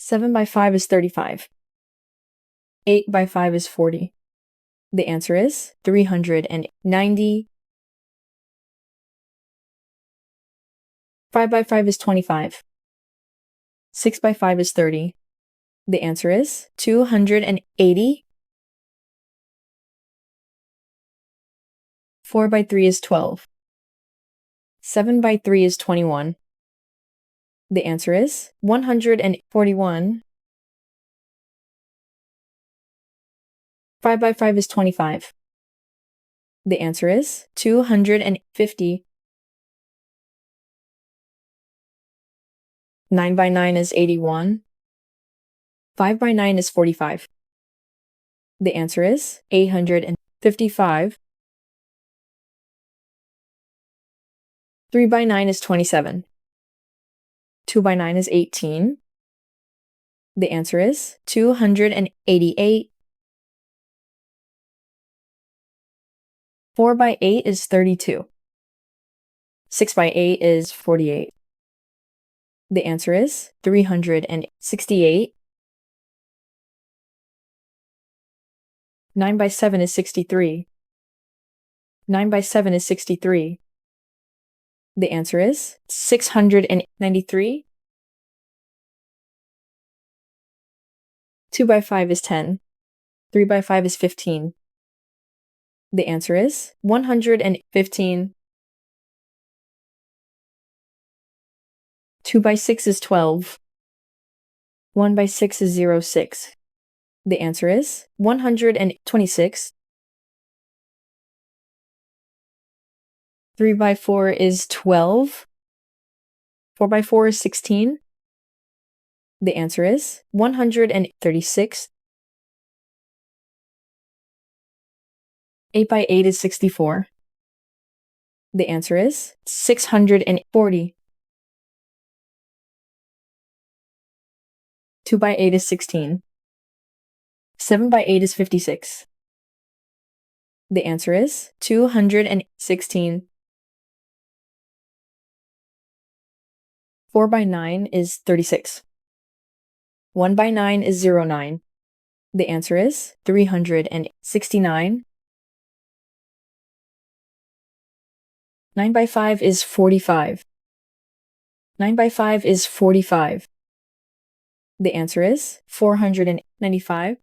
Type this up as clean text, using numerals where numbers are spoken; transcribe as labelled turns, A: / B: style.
A: 7 by 5 is 35. 8 by 5 is 40. The answer is 390. 5 by 5 is 25. 6 by 5 is 30. The answer is 280. 4 by 3 is 12. 7 by 3 is 21. The answer is 141. 5 by 5 is 25. The answer is 250. 9 by 9 is 81. 5 by 9 is 45. The answer is 855. 3 by 9 is 27. 2 by 9 is 18. The answer is 288. 4 by 8 is 32. 6 by 8 is 48. The answer is 368. 9 by 7 is 63. 9 by 7 is 63. The answer is 693. 2 by 5 is 10. 3 by 5 is 15. The answer is 115. 2 by 6 is 12. 1 by 6 is 06. The answer is 126. 3 by 4 is 12. 4 by 4 is 16. The answer is 136. 8 by 8 is 64. The answer is 640. 2 by 8 is 16. 7 by 8 is 56. The answer is 216. 4 by 9 is 36. 1 by 9 is 09. The answer is 369. 9 by 5 is 45. 9 by 5 is 45. The answer is 495.